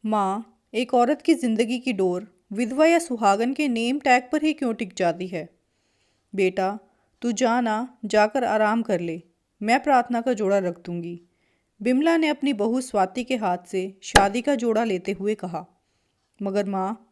माँ, एक औरत की जिंदगी की डोर विधवा या सुहागन के नेम टैग पर ही क्यों टिक जाती है? बेटा, तू जाना, जाकर आराम कर ले। मैं प्रार्थना का जोड़ा रख दूंगी। बिमला ने अपनी बहू स्वाति के हाथ से शादी का जोड़ा लेते हुए कहा। मगर माँ,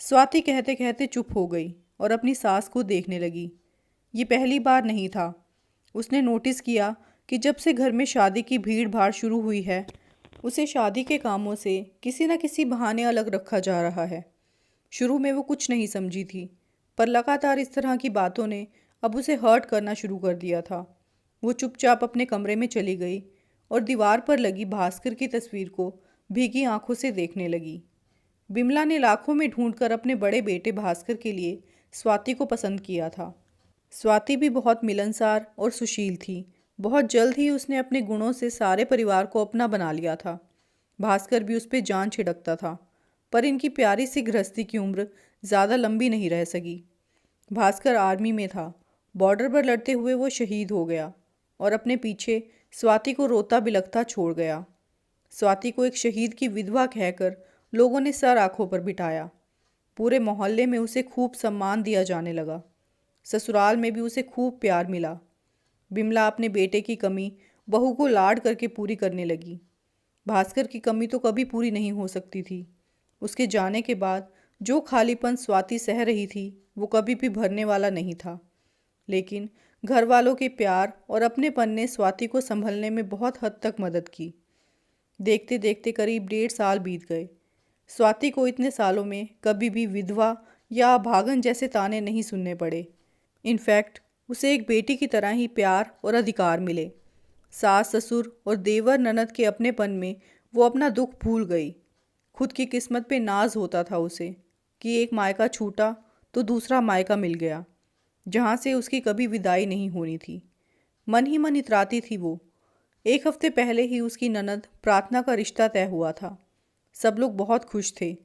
स्वाति कहते कहते चुप हो गई और अपनी सास को देखने लगी। ये पहली बार नहीं था। उसने नोटिस किया कि जब से घर में शादी की भीड़ भाड़ शुरू हुई है, उसे शादी के कामों से किसी न किसी बहाने अलग रखा जा रहा है। शुरू में वो कुछ नहीं समझी थी, पर लगातार इस तरह की बातों ने अब उसे हर्ट करना शुरू कर दिया था। वो चुपचाप अपने कमरे में चली गई और दीवार पर लगी भास्कर की तस्वीर को भीगी आंखों से देखने लगी। बिमला ने लाखों में ढूंढकर अपने बड़े बेटे भास्कर के लिए स्वाति को पसंद किया था। स्वाति भी बहुत मिलनसार और सुशील थी। बहुत जल्द ही उसने अपने गुणों से सारे परिवार को अपना बना लिया था। भास्कर भी उस पर जान छिड़कता था, पर इनकी प्यारी सी गृहस्थी की उम्र ज़्यादा लंबी नहीं रह सकी। भास्कर आर्मी में था। बॉर्डर पर लड़ते हुए वो शहीद हो गया और अपने पीछे स्वाति को रोता बिलखता छोड़ गया। स्वाति को एक शहीद की विधवा कहकर लोगों ने सर आंखों पर बिठाया। पूरे मोहल्ले में उसे खूब सम्मान दिया जाने लगा। ससुराल में भी उसे खूब प्यार मिला। बिमला अपने बेटे की कमी बहू को लाड करके पूरी करने लगी। भास्कर की कमी तो कभी पूरी नहीं हो सकती थी। उसके जाने के बाद जो खालीपन स्वाति सह रही थी, वो कभी भी भरने वाला नहीं था। लेकिन घर वालों के प्यार और अपनेपन ने स्वाति को संभलने में बहुत हद तक मदद की। देखते देखते करीब 1.5 साल बीत गए। स्वाति को इतने सालों में कभी भी विधवा या अभागन जैसे ताने नहीं सुनने पड़े। इनफैक्ट उसे एक बेटी की तरह ही प्यार और अधिकार मिले। सास ससुर और देवर ननद के अपनेपन में वो अपना दुख भूल गई। खुद की किस्मत पे नाज होता था उसे कि एक मायका छूटा तो दूसरा मायका मिल गया, जहाँ से उसकी कभी विदाई नहीं होनी थी। मन ही मन इतराती थी वो। 1 हफ्ते पहले ही उसकी ननद प्रार्थना का रिश्ता तय हुआ था। सब लोग बहुत खुश थे।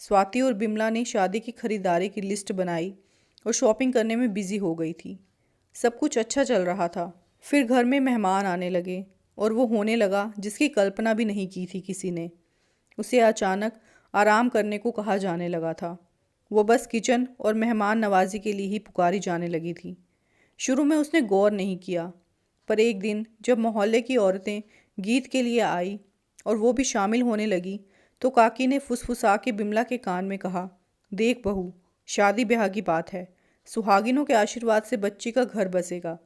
स्वाति और बिमला ने शादी की खरीदारी की लिस्ट बनाई और शॉपिंग करने में बिजी हो गई थी। सब कुछ अच्छा चल रहा था। फिर घर में मेहमान आने लगे और वो होने लगा जिसकी कल्पना भी नहीं की थी किसी ने। उसे अचानक आराम करने को कहा जाने लगा था। वो बस किचन और मेहमान नवाजी के लिए ही पुकारी जाने लगी थी। शुरू में उसने गौर नहीं किया, पर एक दिन जब मोहल्ले की औरतें गीत के लिए आई और वो भी शामिल होने लगी, तो काकी ने फुसफुसा के बिमला के कान में कहा, देख बहू, शादी ब्याह की बात है। सुहागिनों के आशीर्वाद से बच्ची का घर बसेगा,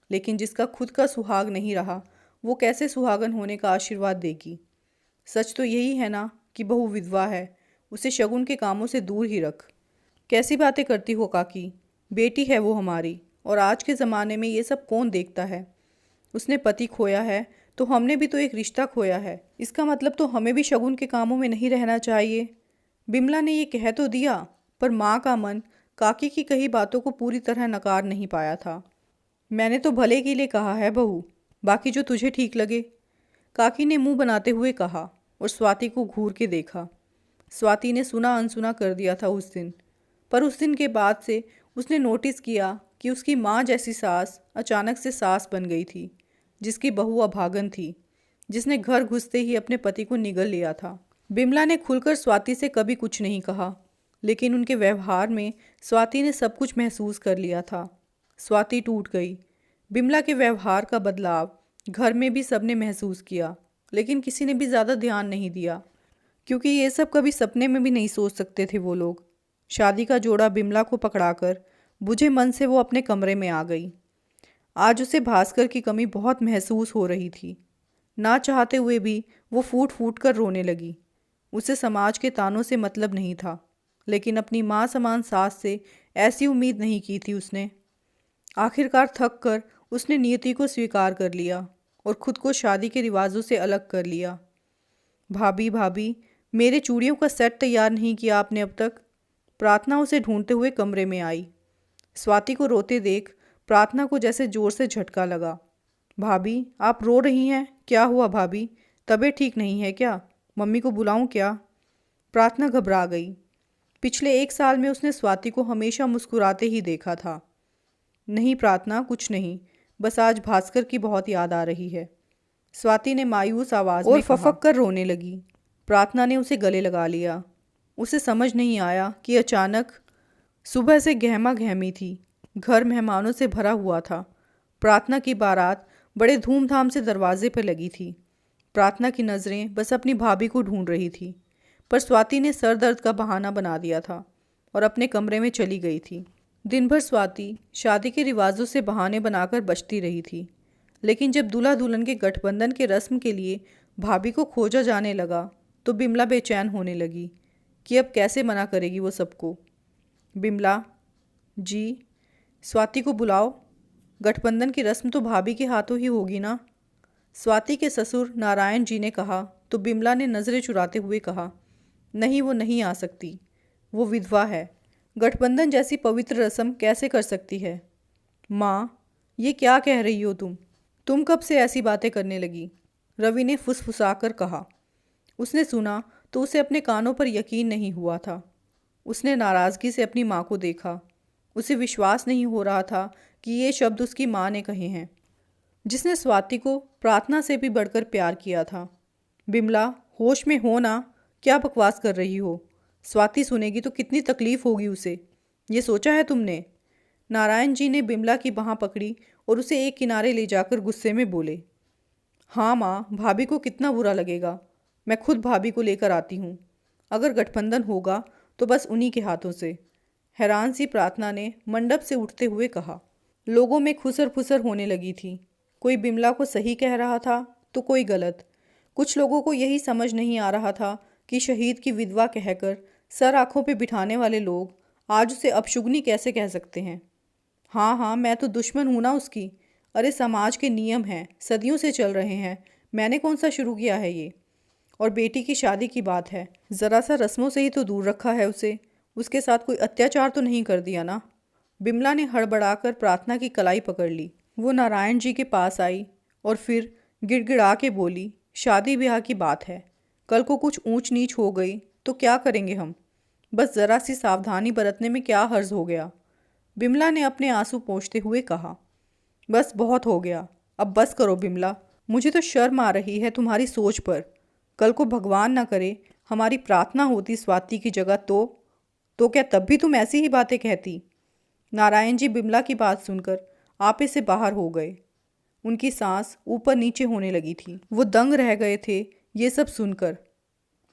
लेकिन जिसका खुद का सुहाग नहीं रहा, वो कैसे सुहागन होने का आशीर्वाद देगी? सच तो यही है ना कि बहू विधवा है, उसे शगुन के कामों से दूर ही रख। कैसी बातें करती हो काकी? बेटी है वो हमारी, और आज के ज़माने में ये सब कौन देखता है? उसने पति खोया है तो हमने भी तो एक रिश्ता खोया है। इसका मतलब तो हमें भी शगुन के कामों में नहीं रहना चाहिए। बिमला ने ये कह तो दिया, पर माँ का मन काकी की कही बातों को पूरी तरह नकार नहीं पाया था। मैंने तो भले के लिए कहा है बहू, बाकी जो तुझे ठीक लगे, काकी ने मुंह बनाते हुए कहा और स्वाति को घूर के देखा। स्वाति ने सुना अनसुना कर दिया था उस दिन, पर उस दिन के बाद से उसने नोटिस किया कि उसकी माँ जैसी सास अचानक से सास बन गई थी, जिसकी बहू अभागन थी, जिसने घर घुसते ही अपने पति को निगल लिया था। बिमला ने खुलकर स्वाति से कभी कुछ नहीं कहा, लेकिन उनके व्यवहार में स्वाति ने सब कुछ महसूस कर लिया था। स्वाति टूट गई। बिमला के व्यवहार का बदलाव घर में भी सबने महसूस किया, लेकिन किसी ने भी ज़्यादा ध्यान नहीं दिया, क्योंकि ये सब कभी सपने में भी नहीं सोच सकते थे वो लोग। शादी का जोड़ा बिमला को पकड़ाकर बुझे मन से वो अपने कमरे में आ गई। आज उसे भास्कर की कमी बहुत महसूस हो रही थी। ना चाहते हुए भी वो फूट फूट कर रोने लगी। उसे समाज के तानों से मतलब नहीं था, लेकिन अपनी माँ समान सास से ऐसी उम्मीद नहीं की थी उसने। आखिरकार थक कर उसने नियति को स्वीकार कर लिया और खुद को शादी के रिवाजों से अलग कर लिया। भाभी भाभी, मेरे चूड़ियों का सेट तैयार नहीं किया आपने अब तक? प्रार्थना उसे ढूंढते हुए कमरे में आई। स्वाति को रोते देख प्रार्थना को जैसे जोर से झटका लगा। भाभी, आप रो रही हैं? क्या हुआ भाभी? तबीयत ठीक नहीं है क्या? मम्मी को बुलाऊं क्या? प्रार्थना घबरा गई। पिछले 1 साल में उसने स्वाति को हमेशा मुस्कुराते ही देखा था। नहीं प्रार्थना, कुछ नहीं, बस आज भास्कर की बहुत याद आ रही है, स्वाति ने मायूस आवाज में कहा और फफक कर रोने लगी। प्रार्थना ने उसे गले लगा लिया। उसे समझ नहीं आया कि अचानक सुबह से गहमा गहमी थी। घर मेहमानों से भरा हुआ था। प्रार्थना की बारात बड़े धूमधाम से दरवाजे पर लगी थी। प्रार्थना की नज़रें बस अपनी भाभी को ढूंढ रही थी, पर स्वाति ने सर दर्द का बहाना बना दिया था और अपने कमरे में चली गई थी। दिन भर स्वाति शादी के रिवाजों से बहाने बनाकर बचती रही थी, लेकिन जब दूल्हा दुल्हन के गठबंधन के रस्म के लिए भाभी को खोजा जाने लगा तो बिमला बेचैन होने लगी कि अब कैसे मना करेगी वो सबको। बिमला जी, स्वाति को बुलाओ। गठबंधन की रस्म तो भाभी के हाथों ही होगी ना? स्वाति के ससुर नारायण जी ने कहा तो बिमला ने नज़रें चुराते हुए कहा, नहीं, वो नहीं आ सकती। वो विधवा है। गठबंधन जैसी पवित्र रस्म कैसे कर सकती है? माँ, ये क्या कह रही हो तुम कब से ऐसी बातें करने लगी? रवि ने फुसफुसाकर कहा। उसने सुना तो उसे अपने कानों पर यकीन नहीं हुआ था। उसने नाराज़गी से अपनी माँ को देखा। उसे विश्वास नहीं हो रहा था कि ये शब्द उसकी माँ ने कहे हैं, जिसने स्वाति को प्रार्थना से भी बढ़कर प्यार किया था। बिमला, होश में हो ना? क्या बकवास कर रही हो? स्वाति सुनेगी तो कितनी तकलीफ होगी उसे, ये सोचा है तुमने? नारायण जी ने बिमला की बाँह पकड़ी और उसे एक किनारे ले जाकर गुस्से में बोले, हाँ माँ, भाभी को कितना बुरा लगेगा। मैं खुद भाभी को लेकर आती हूँ। अगर गठबंधन होगा तो बस उन्हीं के हाथों से। हैरान सी प्रार्थना ने मंडप से उठते हुए कहा। लोगों में खुसर फुसर होने लगी थी। कोई बिमला को सही कह रहा था तो कोई गलत। कुछ लोगों को यही समझ नहीं आ रहा था कि शहीद की विधवा कहकर सर आंखों पे बिठाने वाले लोग आज उसे अपशुगनी कैसे कह सकते हैं। हाँ हाँ, मैं तो दुश्मन हूँ ना उसकी। अरे समाज के नियम हैं, सदियों से चल रहे हैं। मैंने कौन सा शुरू किया है ये? और बेटी की शादी की बात है, ज़रा सा रस्मों से ही तो दूर रखा है उसे। उसके साथ कोई अत्याचार तो नहीं कर दिया ना? बिमला ने हड़बड़ाकर प्रार्थना की कलाई पकड़ ली। वो नारायण जी के पास आई और फिर गिड़गिड़ा के बोली, शादी ब्याह की बात है, कल को कुछ ऊंच नीच हो गई तो क्या करेंगे हम? बस ज़रा सी सावधानी बरतने में क्या हर्ज हो गया? बिमला ने अपने आंसू पोंछते हुए कहा। बस बहुत हो गया, अब बस करो बिमला। मुझे तो शर्म आ रही है तुम्हारी सोच पर। कल को भगवान ना करे हमारी प्रार्थना होती स्वाति की जगह तो क्या तब भी तुम ऐसी ही बातें कहती? नारायण जी बिमला की बात सुनकर आपे से बाहर हो गए। उनकी सांस ऊपर नीचे होने लगी थी। वो दंग रह गए थे ये सब सुनकर।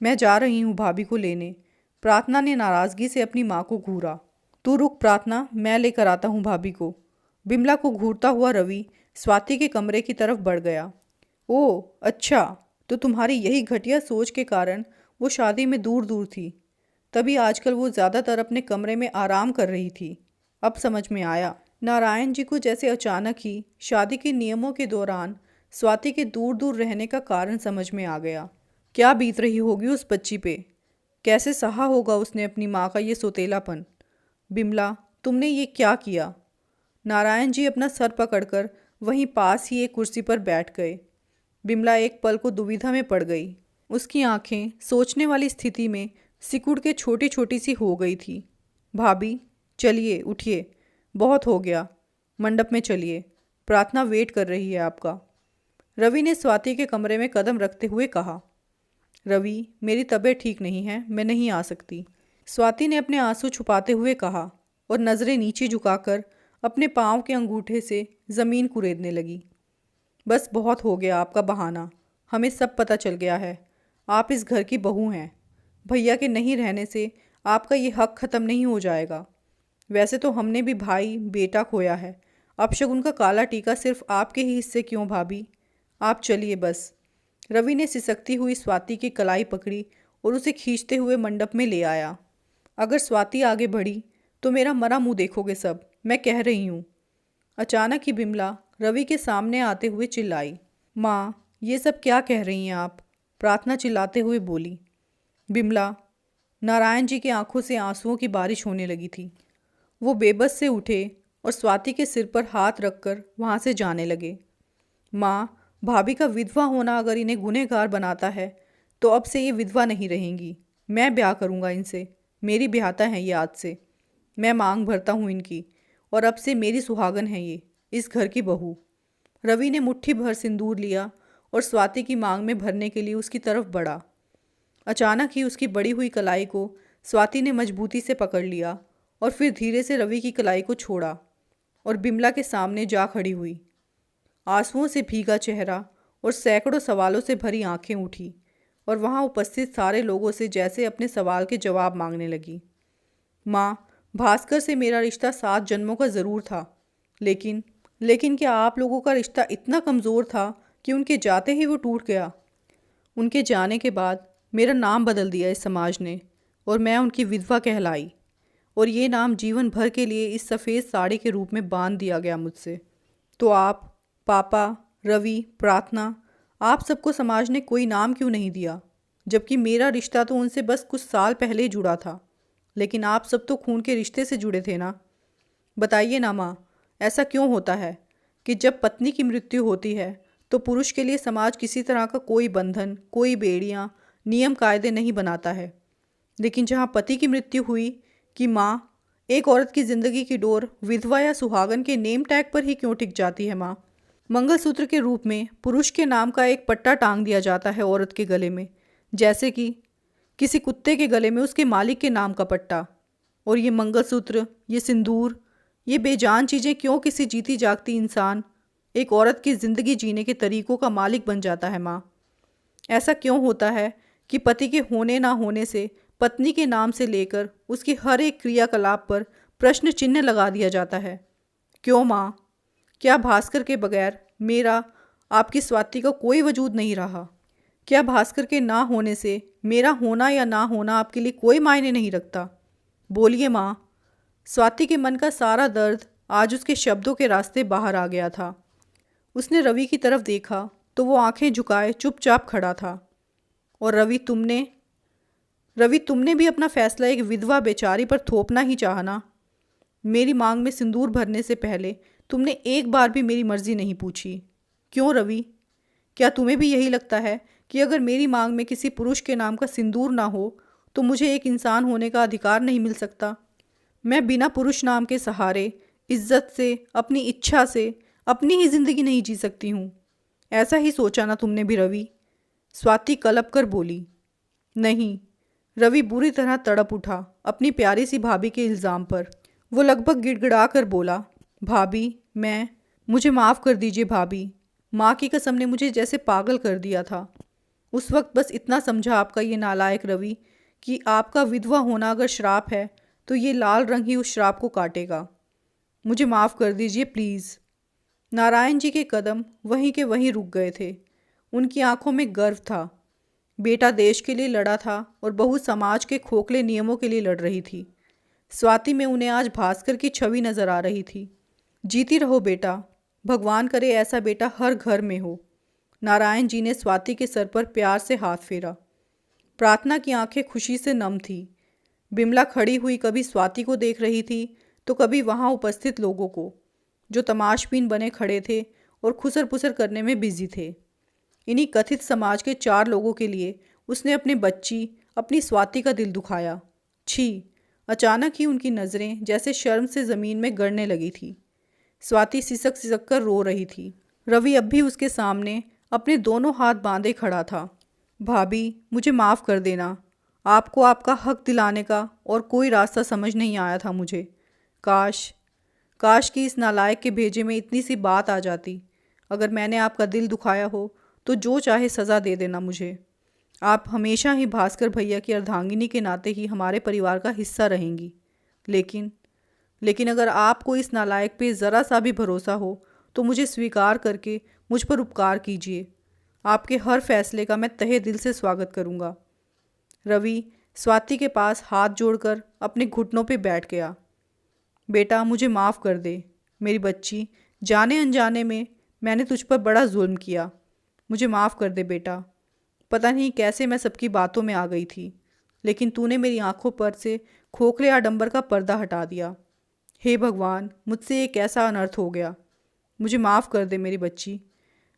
मैं जा रही हूँ भाभी को लेने। प्रार्थना ने नाराज़गी से अपनी माँ को घूरा। तू रुक प्रार्थना, मैं लेकर आता हूँ भाभी को। बिमला को घूरता हुआ रवि स्वाति के कमरे की तरफ बढ़ गया। ओह अच्छा, तो तुम्हारी यही घटिया सोच के कारण वो शादी में दूर दूर थी, तभी आजकल वो ज़्यादातर अपने कमरे में आराम कर रही थी। अब समझ में आया। नारायण जी को जैसे अचानक ही शादी के नियमों के दौरान स्वाति के दूर दूर रहने का कारण समझ में आ गया। क्या बीत रही होगी उस बच्ची पे? कैसे सहा होगा उसने अपनी माँ का ये सोतेलापन? बिमला, तुमने ये क्या किया? नारायण जी अपना सर पकड़कर वहीं पास ही एक कुर्सी पर बैठ गए। बिमला एक पल को दुविधा में पड़ गई। उसकी आंखें सोचने वाली स्थिति में सिकुड़ के छोटी छोटी सी हो गई थी। भाभी, चलिए उठिए, बहुत हो गया, मंडप में चलिए, प्रार्थना वेट कर रही है आपका। रवि ने स्वाति के कमरे में कदम रखते हुए कहा। रवि, मेरी तबीयत ठीक नहीं है, मैं नहीं आ सकती। स्वाति ने अपने आंसू छुपाते हुए कहा और नज़रें नीचे झुकाकर अपने पाँव के अंगूठे से ज़मीन कुरेदने लगी। बस बहुत हो गया आपका बहाना, हमें सब पता चल गया है। आप इस घर की बहू हैं। भैया के नहीं रहने से आपका ये हक ख़त्म नहीं हो जाएगा। वैसे तो हमने भी भाई बेटा खोया है, अपशगुन का काला टीका सिर्फ आपके ही हिस्से क्यों भाभी? आप चलिए बस। रवि ने सिसकती हुई स्वाति की कलाई पकड़ी और उसे खींचते हुए मंडप में ले आया। अगर स्वाति आगे बढ़ी तो मेरा मरा मुंह देखोगे सब, मैं कह रही हूँ। अचानक ही बिमला रवि के सामने आते हुए चिल्लाई। माँ, ये सब क्या कह रही हैं आप? प्रार्थना चिल्लाते हुए बोली। बिमला, नारायण जी की आंखों से आंसुओं की बारिश होने लगी थी। वो बेबस से उठे और स्वाति के सिर पर हाथ रखकर वहाँ से जाने लगे। माँ, भाभी का विधवा होना अगर इन्हें गुनहगार बनाता है तो अब से ये विधवा नहीं रहेंगी। मैं ब्याह करूँगा इनसे, मेरी ब्याहता है ये आज से। मैं मांग भरता हूँ इनकी, और अब से मेरी सुहागन है ये, इस घर की बहू। रवि ने मुट्ठी भर सिंदूर लिया और स्वाति की मांग में भरने के लिए उसकी तरफ बढ़ा। अचानक ही उसकी बड़ी हुई कलाई को स्वाति ने मजबूती से पकड़ लिया और फिर धीरे से रवि की कलाई को छोड़ा और बिमला के सामने जा खड़ी हुई। आंसुओं से भीगा चेहरा और सैकड़ों सवालों से भरी आंखें उठी और वहां उपस्थित सारे लोगों से जैसे अपने सवाल के जवाब मांगने लगी। माँ, भास्कर से मेरा रिश्ता 7 जन्मों का ज़रूर था, लेकिन क्या आप लोगों का रिश्ता इतना कमज़ोर था कि उनके जाते ही वो टूट गया? उनके जाने के बाद मेरा नाम बदल दिया इस समाज ने और मैं उनकी विधवा कहलाई, और ये नाम जीवन भर के लिए इस सफ़ेद साड़ी के रूप में बांध दिया गया मुझसे। तो आप, पापा, रवि, प्रार्थना, आप सबको समाज ने कोई नाम क्यों नहीं दिया, जबकि मेरा रिश्ता तो उनसे बस कुछ साल पहले ही जुड़ा था। लेकिन आप सब तो खून के रिश्ते से जुड़े थे ना। बताइए ना माँ, ऐसा क्यों होता है कि जब पत्नी की मृत्यु होती है तो पुरुष के लिए समाज किसी तरह का कोई बंधन, कोई बेड़ियाँ, नियम कायदे नहीं बनाता है, लेकिन जहाँ पति की मृत्यु हुई कि माँ, एक औरत की ज़िंदगी की डोर विधवा या सुहागन के नेम टैग पर ही क्यों टिक जाती है माँ? मंगलसूत्र के रूप में पुरुष के नाम का एक पट्टा टांग दिया जाता है औरत के गले में, जैसे कि किसी कुत्ते के गले में उसके मालिक के नाम का पट्टा। और ये मंगलसूत्र, ये सिंदूर, ये बेजान चीज़ें क्यों किसी जीती जागती इंसान, एक औरत की ज़िंदगी जीने के तरीक़ों का मालिक बन जाता है माँ? ऐसा क्यों होता है कि पति के होने ना होने से पत्नी के नाम से लेकर उसकी हर एक क्रियाकलाप पर प्रश्न चिन्ह लगा दिया जाता है? क्यों माँ? क्या भास्कर के बगैर मेरा, आपकी स्वाति का कोई वजूद नहीं रहा? क्या भास्कर के ना होने से मेरा होना या ना होना आपके लिए कोई मायने नहीं रखता? बोलिए माँ। स्वाति के मन का सारा दर्द आज उसके शब्दों के रास्ते बाहर आ गया था। उसने रवि की तरफ देखा तो वो आंखें झुकाए चुपचाप खड़ा था। और रवि, तुमने भी अपना फैसला एक विधवा बेचारी पर थोपना ही चाहा ना? मेरी मांग में सिंदूर भरने से पहले तुमने एक बार भी मेरी मर्जी नहीं पूछी। क्यों रवि? क्या तुम्हें भी यही लगता है कि अगर मेरी मांग में किसी पुरुष के नाम का सिंदूर ना हो तो मुझे एक इंसान होने का अधिकार नहीं मिल सकता? मैं बिना पुरुष नाम के सहारे, इज्जत से, अपनी इच्छा से अपनी ही ज़िंदगी नहीं जी सकती हूँ। ऐसा ही सोचा ना तुमने भी रवि? स्वाति कलप कर बोली। नहीं। रवि बुरी तरह तड़प उठा अपनी प्यारी सी भाभी के इल्ज़ाम पर। वो लगभग गिड़गिड़ा कर बोला, भाभी, मुझे माफ़ कर दीजिए भाभी। माँ की कसम ने मुझे जैसे पागल कर दिया था। उस वक्त बस इतना समझा आपका ये नालायक रवि कि आपका विधवा होना अगर श्राप है तो ये लाल रंग ही उस श्राप को काटेगा। मुझे माफ़ कर दीजिए प्लीज़। नारायण जी के कदम वहीं के वहीं रुक गए थे। उनकी आंखों में गर्व था। बेटा देश के लिए लड़ा था और बहू समाज के खोखले नियमों के लिए लड़ रही थी। स्वाति में उन्हें आज भास्कर की छवि नज़र आ रही थी। जीती रहो बेटा, भगवान करे ऐसा बेटा हर घर में हो। नारायण जी ने स्वाति के सर पर प्यार से हाथ फेरा। प्रार्थना की आंखें खुशी से नम थी। बिमला खड़ी हुई कभी स्वाति को देख रही थी तो कभी वहां उपस्थित लोगों को, जो तमाशबीन बने खड़े थे और खुसर पुसर करने में बिजी थे। इन्हीं कथित समाज के 4 लोगों के लिए उसने अपने बच्ची, अपनी स्वाति का दिल दुखाया। छी! अचानक ही उनकी नज़रें जैसे शर्म से ज़मीन में गड़ने लगी थी। स्वाति सिसक सिसक कर रो रही थी। रवि अब भी उसके सामने अपने दोनों हाथ बांधे खड़ा था। भाभी, मुझे माफ़ कर देना। आपको आपका हक दिलाने का और कोई रास्ता समझ नहीं आया था मुझे। काश कि इस नालायक के भेजे में इतनी सी बात आ जाती। अगर मैंने आपका दिल दुखाया हो तो जो चाहे सज़ा दे देना मुझे। आप हमेशा ही भास्कर भैया की अर्धांगिनी के नाते ही हमारे परिवार का हिस्सा रहेंगी। लेकिन अगर आपको इस नालायक पे ज़रा सा भी भरोसा हो तो मुझे स्वीकार करके मुझ पर उपकार कीजिए। आपके हर फैसले का मैं तहे दिल से स्वागत करूँगा। रवि स्वाति के पास हाथ जोड़कर अपने घुटनों पे बैठ गया। बेटा, मुझे माफ़ कर दे मेरी बच्ची। जाने अनजाने में मैंने तुझ पर बड़ा जुल्म किया। मुझे माफ़ कर दे बेटा। पता नहीं कैसे मैं सबकी बातों में आ गई थी, लेकिन तूने मेरी आंखों पर से खोखले आडंबर का पर्दा हटा दिया। हे भगवान, मुझसे एक ऐसा अनर्थ हो गया। मुझे माफ़ कर दे मेरी बच्ची।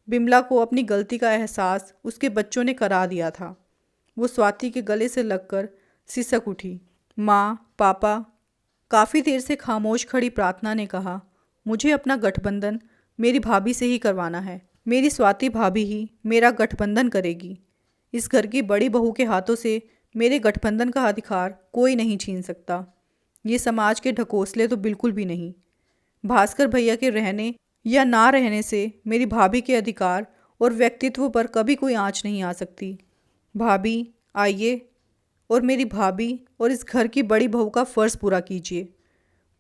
बिमला को अपनी गलती का एहसास उसके बच्चों ने करा दिया था। वो स्वाति के गले से लगकर सिसक उठी। माँ, पापा। काफ़ी देर से खामोश खड़ी प्रार्थना ने कहा, मुझे अपना गठबंधन मेरी भाभी से ही करवाना है। मेरी स्वाति भाभी ही मेरा गठबंधन करेगी। इस घर की बड़ी बहू के हाथों से मेरे गठबंधन का अधिकार कोई नहीं छीन सकता। ये समाज के ढकोसले तो बिल्कुल भी नहीं। भास्कर भैया के रहने या ना रहने से मेरी भाभी के अधिकार और व्यक्तित्व पर कभी कोई आंच नहीं आ सकती। भाभी आइए और मेरी भाभी और इस घर की बड़ी बहू का फ़र्ज़ पूरा कीजिए।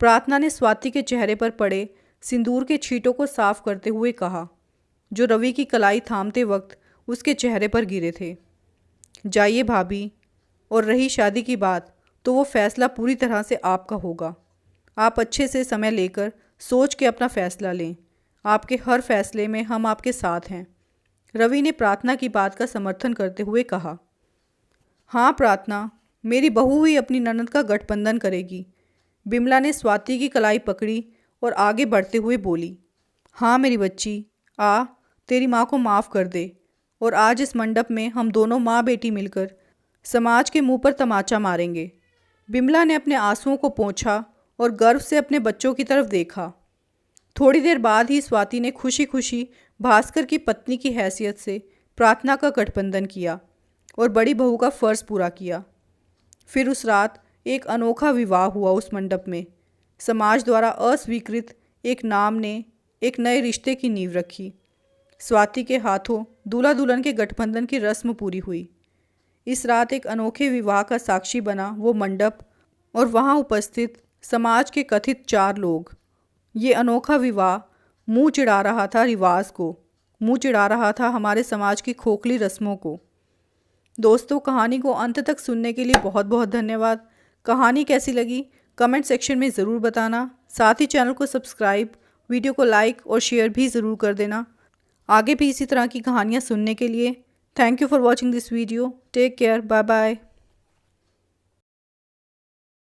प्रार्थना ने स्वाति के चेहरे पर पड़े सिंदूर के छींटों को साफ करते हुए कहा, जो रवि की कलाई थामते वक्त उसके चेहरे पर गिरे थे। जाइए भाभी, और रही शादी की बात तो वो फ़ैसला पूरी तरह से आपका होगा। आप अच्छे से समय लेकर सोच के अपना फ़ैसला लें। आपके हर फैसले में हम आपके साथ हैं। रवि ने प्रार्थना की बात का समर्थन करते हुए कहा। हाँ प्रार्थना, मेरी बहू ही अपनी ननद का गठबंधन करेगी। बिमला ने स्वाति की कलाई पकड़ी और आगे बढ़ते हुए बोली, हाँ मेरी बच्ची, आ तेरी माँ को माफ़ कर दे और आज इस मंडप में हम दोनों माँ बेटी मिलकर समाज के मुंह पर तमाचा मारेंगे। बिमला ने अपने आंसुओं को पोंछा और गर्व से अपने बच्चों की तरफ देखा। थोड़ी देर बाद ही स्वाति ने खुशी खुशी भास्कर की पत्नी की हैसियत से प्रार्थना का गठबंधन किया और बड़ी बहू का फ़र्ज़ पूरा किया। फिर उस रात एक अनोखा विवाह हुआ उस मंडप में। समाज द्वारा अस्वीकृत एक नाम ने एक नए रिश्ते की नींव रखी। स्वाति के हाथों दूल्हा दुल्हन के गठबंधन की रस्म पूरी हुई। इस रात एक अनोखे विवाह का साक्षी बना वो मंडप और वहाँ उपस्थित समाज के कथित 4 लोग। ये अनोखा विवाह मुंह चिढ़ा रहा था रिवाज को, मुंह चिढ़ा रहा था हमारे समाज की खोखली रस्मों को। दोस्तों, कहानी को अंत तक सुनने के लिए बहुत बहुत धन्यवाद। कहानी कैसी लगी कमेंट सेक्शन में ज़रूर बताना। साथ ही चैनल को सब्सक्राइब, वीडियो को लाइक और शेयर भी ज़रूर कर देना। आगे भी इसी तरह की कहानियाँ सुनने के लिए। Thank you for watching this video. Take care, bye bye.